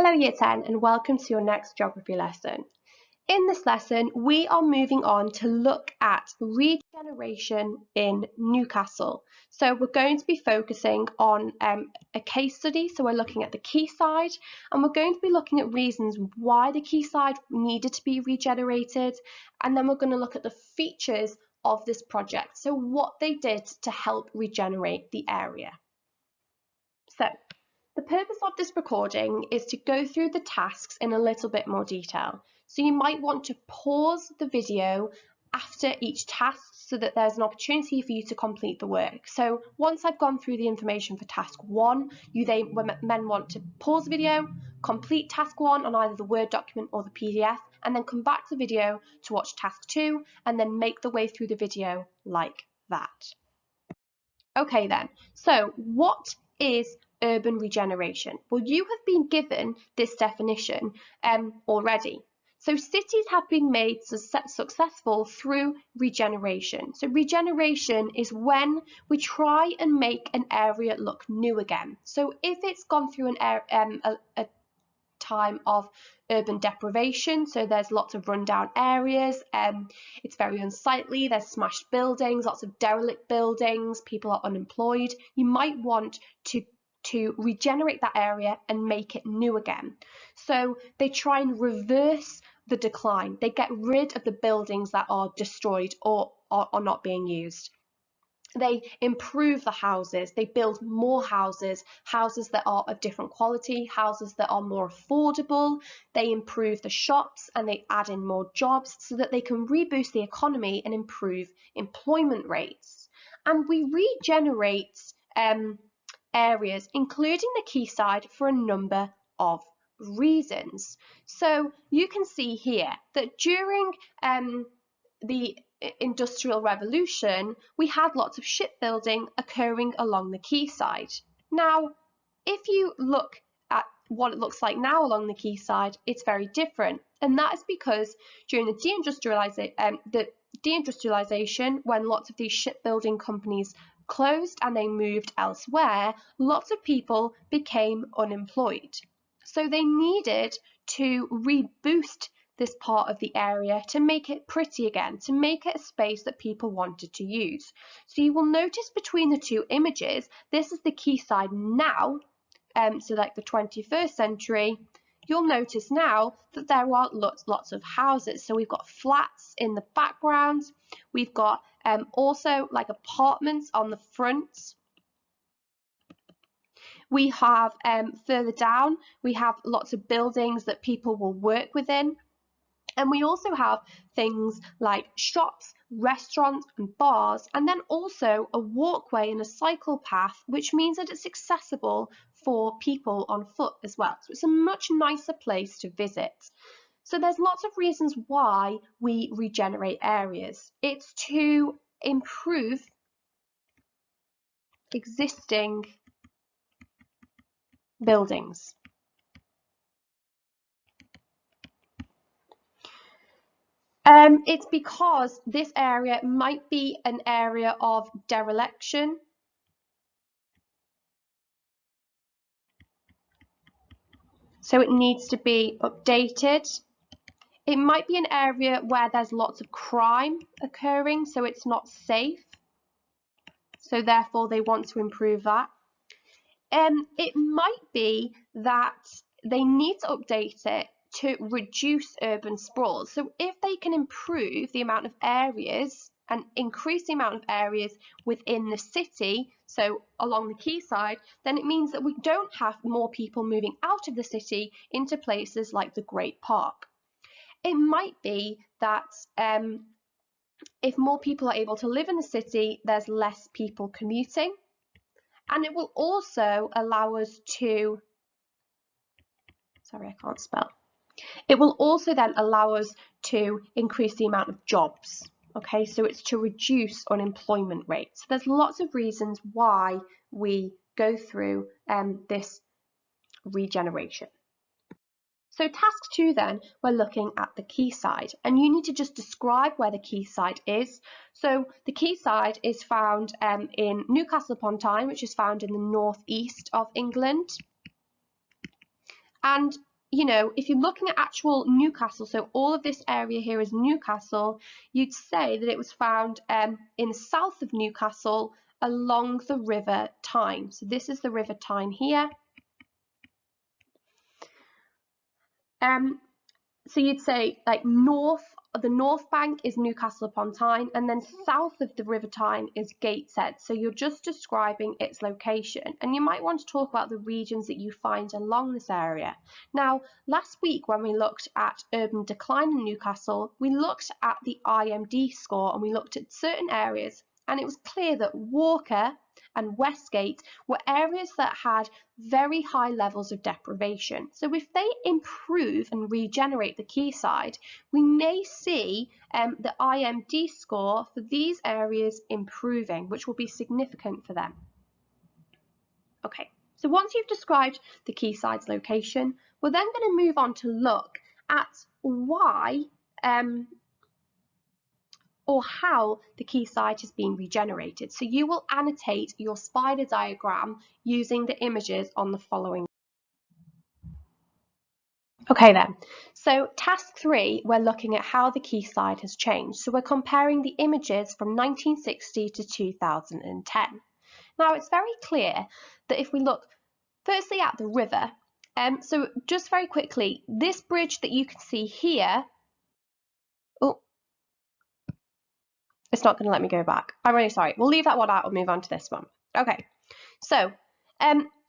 Hello Year 10 and welcome to your next geography lesson. In this lesson, we are moving on to look at regeneration in Newcastle. So we're going to be focusing on a case study. So we're looking at the quayside and we're going to be looking at reasons why the quayside needed to be regenerated. And then we're going to look at the features of this project. So what they did to help regenerate the area. So the purpose of this recording is to go through the tasks in a little bit more detail. So you might want to pause the video after each task so that there's an opportunity for you to complete the work. So once I've gone through the information for task 1, you then want to pause the video, complete task 1 on either the Word document or the PDF, and then come back to the video to watch task 2 and then make the way through the video like that. Okay then, so what is urban regeneration? Well, you have been given this definition already. So cities have been made successful through regeneration. So regeneration is when we try and make an area look new again. So if it's gone through a time of urban deprivation, so there's lots of rundown areas, it's very unsightly, there's smashed buildings, lots of derelict buildings, people are unemployed, you might want to regenerate that area and make it new again. So they try and reverse the decline. They get rid of the buildings that are destroyed or are not being used. They improve the houses, they build more houses, houses that are of different quality, houses that are more affordable, they improve the shops and they add in more jobs so that they can reboost the economy and improve employment rates. And we regenerate areas, including the quayside, for a number of reasons. So you can see here that during the Industrial Revolution, we had lots of shipbuilding occurring along the quayside. Now, if you look at what it looks like now along the quayside, it's very different. And that is because during the deindustrialization, when lots of these shipbuilding companies closed and they moved elsewhere, lots of people became unemployed. So they needed to reboost this part of the area to make it pretty again, to make it a space that people wanted to use. So you will notice between the two images, this is the quayside now, so like the 21st century, you'll notice now that there are lots of houses. So we've got flats in the background, we've got also like apartments on the front. We have further down, we have lots of buildings that people will work within. And we also have things like shops, restaurants and bars, and then also a walkway and a cycle path, which means that it's accessible for people on foot as well. So it's a much nicer place to visit. So there's lots of reasons why we regenerate areas. It's to improve existing buildings. It's because this area might be an area of dereliction. So it needs to be updated. It might be an area where there's lots of crime occurring, so it's not safe. So therefore they want to improve that. It might be that they need to update it to reduce urban sprawl. So if they can improve the amount of areas and increase the amount of areas within the city, so along the quayside, then it means that we don't have more people moving out of the city into places like the Great Park. It might be that if more people are able to live in the city, there's less people commuting. And it will also allow us to, It will also then allow us to increase the amount of jobs. Okay, so it's to reduce unemployment rates. There's lots of reasons why we go through this regeneration. So task 2 then, we're looking at the quayside, and you need to just describe where the quayside is. So the quayside is found in Newcastle upon Tyne, which is found in the northeast of England. And you know, if you're looking at actual Newcastle, so all of this area here is Newcastle, you'd say that it was found in the south of Newcastle along the River Tyne. So this is the River Tyne here. So you'd say like the north bank is Newcastle upon Tyne, and then south of the River Tyne is Gateshead. So you're just describing its location, and you might want to talk about the regions that you find along this area. Now, last week when we looked at urban decline in Newcastle, we looked at the IMD score and we looked at certain areas, and it was clear that Walker and Westgate were areas that had very high levels of deprivation. So if they improve and regenerate the quayside, we may see the IMD score for these areas improving, which will be significant for them. Okay, so once you've described the quayside's location, we're then going to move on to look at why or how the quayside has been regenerated. So you will annotate your spider diagram using the images on the following. Okay then, so task 3, we're looking at how the quayside has changed. So we're comparing the images from 1960 to 2010. Now it's very clear that if we look firstly at the river, so just very quickly, this bridge that you can see here, oh, it's not going to let me go back. I'm really sorry. We'll leave that one out and move on to this one. Okay, so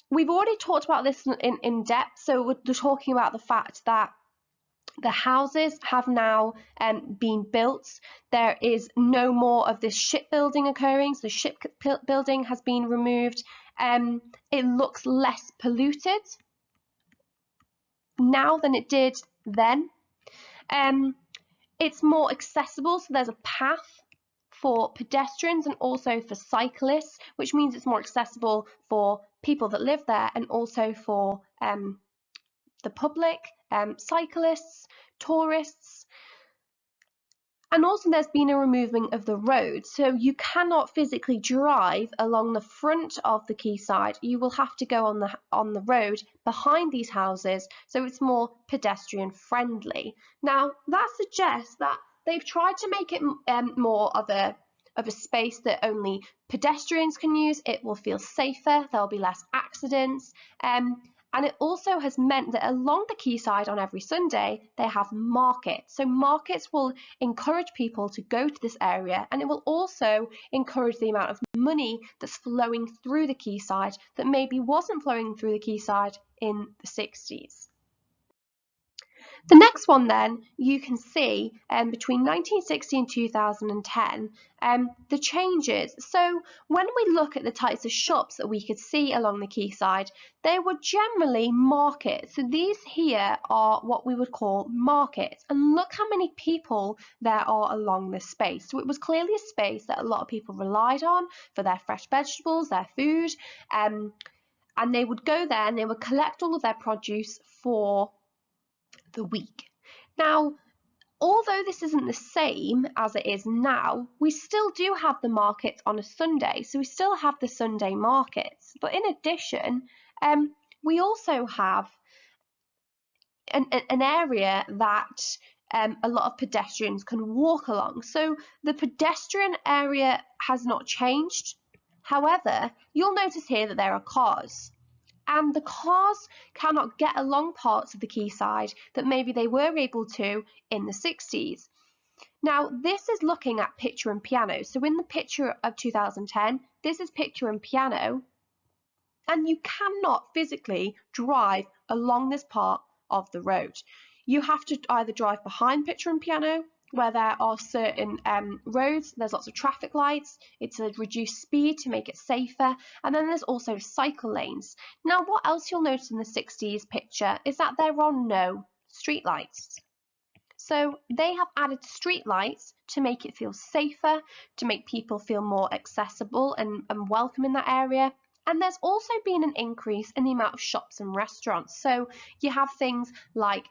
we've already talked about this in depth. So we're talking about the fact that the houses have now been built. There is no more of this shipbuilding occurring. So shipbuilding has been removed. It looks less polluted now than it did then. It's more accessible. So there's a path for pedestrians and also for cyclists, which means it's more accessible for people that live there and also for the public, cyclists, tourists. And also there's been a removing of the road, so you cannot physically drive along the front of the quayside. You will have to go on the road behind these houses, so it's more pedestrian friendly. Now that suggests that they've tried to make it more of a space that only pedestrians can use. It will feel safer, there'll be less accidents, and it also has meant that along the quayside on every Sunday, they have markets. So markets will encourage people to go to this area, and it will also encourage the amount of money that's flowing through the quayside that maybe wasn't flowing through the quayside in the 60s. The next one then, you can see between 1960 and 2010, the changes. So when we look at the types of shops that we could see along the quayside, they were generally markets. So these here are what we would call markets. And look how many people there are along this space. So it was clearly a space that a lot of people relied on for their fresh vegetables, their food, and they would go there and they would collect all of their produce for the week. Now, although this isn't the same as it is now, we still do have the markets on a Sunday, so we still have the Sunday markets. But in addition, we also have an area that a lot of pedestrians can walk along. So the pedestrian area has not changed. However, you'll notice here that there are cars. And the cars cannot get along parts of the quayside that maybe they were able to in the 60s. Now, this is looking at picture and piano. So in the picture of 2010, this is picture and piano, and you cannot physically drive along this part of the road. You have to either drive behind picture and piano, where there are certain roads, there's lots of traffic lights, it's a reduced speed to make it safer, and then there's also cycle lanes. Now what else you'll notice in the 60s picture is that there are no street lights. So they have added street lights to make it feel safer, to make people feel more accessible and welcome in that area. And there's also been an increase in the amount of shops and restaurants. So you have things like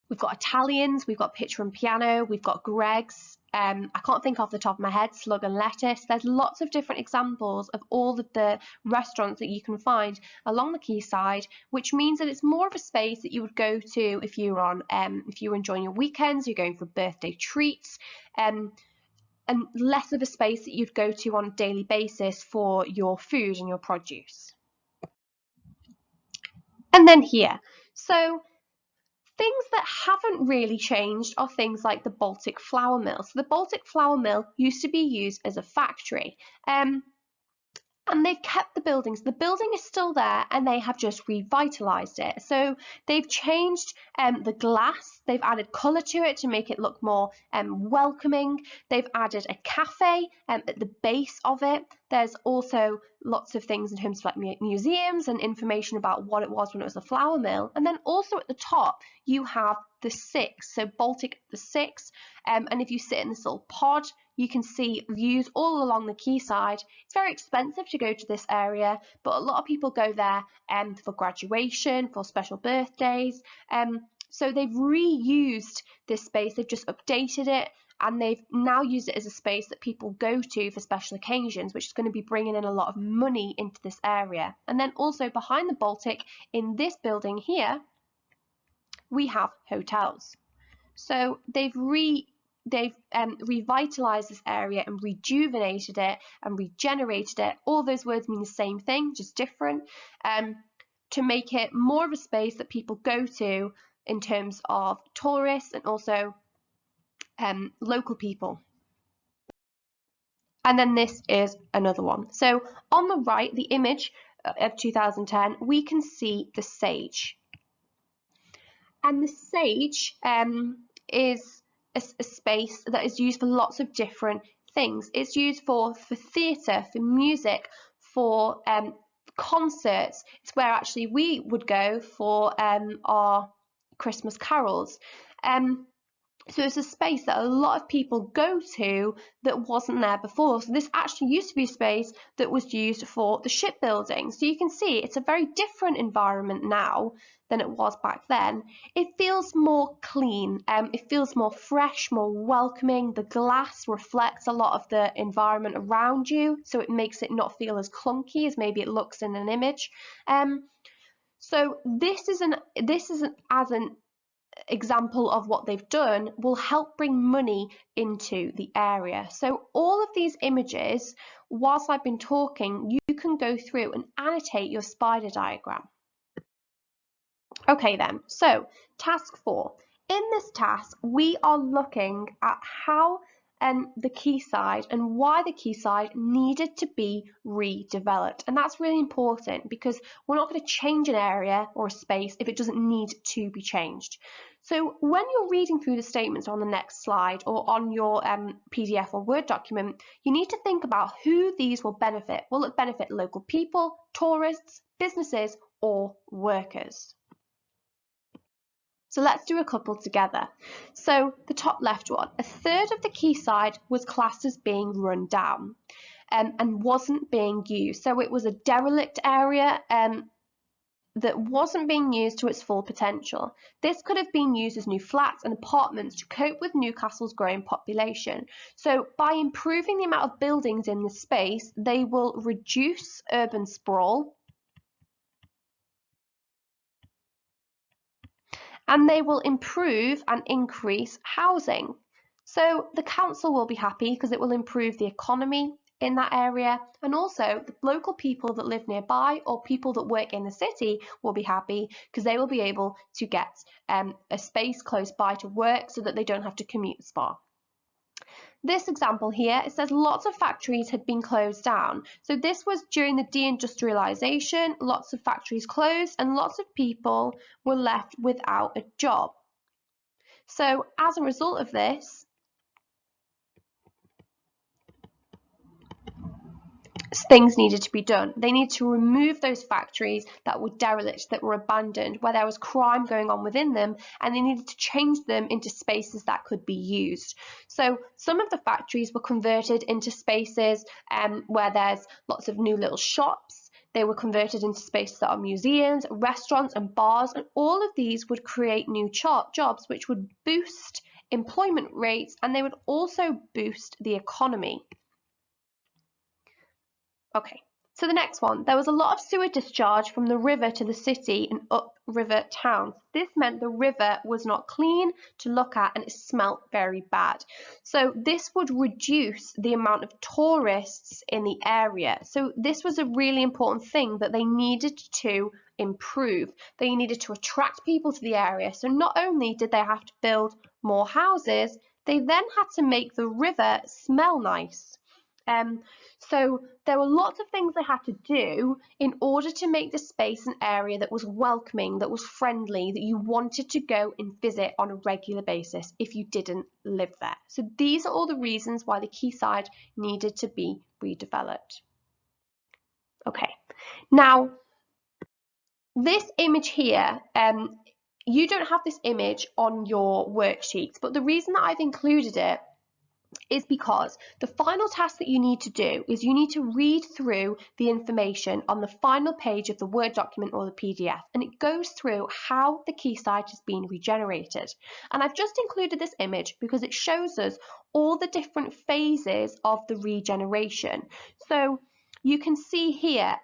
we've got Italians, we've got picture and piano, we've got Greg's, I can't think off the top of my head, Slug and Lettuce. There's lots of different examples of all of the restaurants that you can find along the quayside, which means that it's more of a space that you would go to if you were enjoying your weekends, you're going for birthday treats, and less of a space that you'd go to on a daily basis for your food and your produce. And then here, so things that haven't really changed are things like the Baltic Flour Mill. So the Baltic Flour Mill used to be used as a factory. And they've kept the buildings. The building is still there and they have just revitalised it. So they've changed the glass, they've added colour to it to make it look more welcoming. They've added a cafe at the base of it. There's also lots of things in terms of like museums and information about what it was when it was a flour mill. And then also at the top, you have the Six, so Baltic the Six. And if you sit in this little pod, you can see views all along the quayside. It's very expensive to go to this area, but a lot of people go there for graduation, for special birthdays. So they've reused this space, they've just updated it, and they've now used it as a space that people go to for special occasions, which is going to be bringing in a lot of money into this area. And then also behind the Baltic, in this building here, we have hotels. So they've revitalized this area and rejuvenated it and regenerated it. All those words mean the same thing, just different, to make it more of a space that people go to in terms of tourists and also local people. And then this is another one. So on the right, the image of 2010, we can see the Sage. And the Sage is a space that is used for lots of different things. It's used for theatre, for music, for concerts. It's where actually we would go for our Christmas carols. So it's a space that a lot of people go to that wasn't there before. So this actually used to be a space that was used for the shipbuilding. So you can see it's a very different environment now than it was back then. It feels more clean, it feels more fresh, more welcoming. The glass reflects a lot of the environment around you, so it makes it not feel as clunky as maybe it looks in an image. So this is an example of what they've done will help bring money into the area. So all of these images, whilst I've been talking, you can go through and annotate your spider diagram. Okay then, so task 4. In this task, we are looking at how the quayside and why the quayside needed to be redeveloped. And that's really important because we're not going to change an area or a space if it doesn't need to be changed. So when you're reading through the statements on the next slide or on your PDF or Word document, you need to think about who these will benefit. Will it benefit local people, tourists, businesses, or workers? So let's do a couple together. So the top left one, a third of the quayside was classed as being run down and wasn't being used. So it was a derelict area that wasn't being used to its full potential. This could have been used as new flats and apartments to cope with Newcastle's growing population. So by improving the amount of buildings in the space, they will reduce urban sprawl, and they will improve and increase housing. So the council will be happy because it will improve the economy in that area, and also the local people that live nearby or people that work in the city will be happy because they will be able to get a space close by to work so that they don't have to commute as far. This example here, it says lots of factories had been closed down. So this was during the deindustrialization, lots of factories closed and lots of people were left without a job. So as a result of this, things needed to be done. They need to remove those factories that were derelict, that were abandoned, where there was crime going on within them, and they needed to change them into spaces that could be used. So some of the factories were converted into spaces where there's lots of new little shops. They were converted into spaces that are museums, restaurants and bars, and all of these would create new jobs which would boost employment rates, and they would also boost the economy. Okay, so the next one, there was a lot of sewer discharge from the river to the city and upriver towns. This meant the river was not clean to look at and it smelt very bad. So this would reduce the amount of tourists in the area. So this was a really important thing that they needed to improve. They needed to attract people to the area. So not only did they have to build more houses, they then had to make the river smell nice. So there were lots of things they had to do in order to make the space an area that was welcoming, that was friendly, that you wanted to go and visit on a regular basis if you didn't live there. So these are all the reasons why the quayside needed to be redeveloped. Okay, now this image here, you don't have this image on your worksheets, but the reason that I've included it is because the final task that you need to do is you need to read through the information on the final page of the Word document or the PDF, and it goes through how the quayside has been regenerated. And I've just included this image because it shows us all the different phases of the regeneration. So you can see here,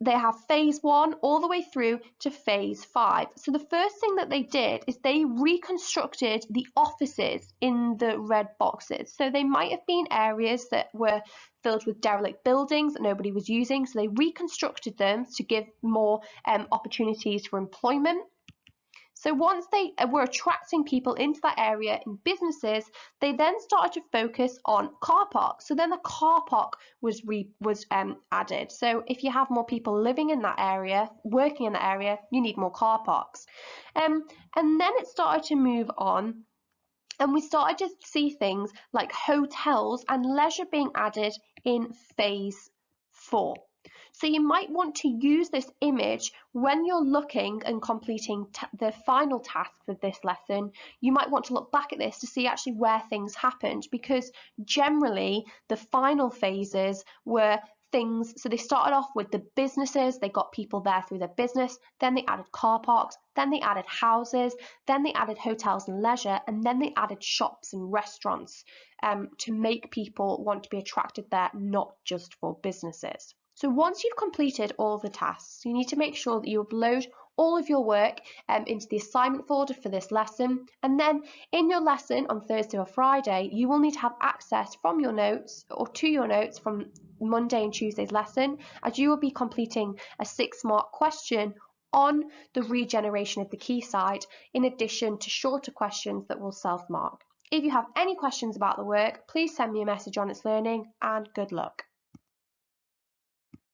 they have phase 1 all the way through to phase 5. So the first thing that they did is they reconstructed the offices in the red boxes. So they might have been areas that were filled with derelict buildings that nobody was using. So they reconstructed them to give more opportunities for employment. So once they were attracting people into that area in businesses, they then started to focus on car parks. So then the car park was added. So if you have more people living in that area, working in that area, you need more car parks. And then it started to move on, and we started to see things like hotels and leisure being added in phase 4. So you might want to use this image when you're looking and completing the final tasks of this lesson. You might want to look back at this to see actually where things happened, because generally the final phases were things, so they started off with the businesses, they got people there through their business, then they added car parks, then they added houses, then they added hotels and leisure, and then they added shops and restaurants to make people want to be attracted there, not just for businesses. So once you've completed all the tasks, you need to make sure that you upload all of your work into the assignment folder for this lesson. And then in your lesson on Thursday or Friday, you will need to have access from your notes or to your notes from Monday and Tuesday's lesson, as you will be completing a 6-mark question on the regeneration of the quayside, in addition to shorter questions that will self-mark. If you have any questions about the work, please send me a message on It's Learning, and good luck.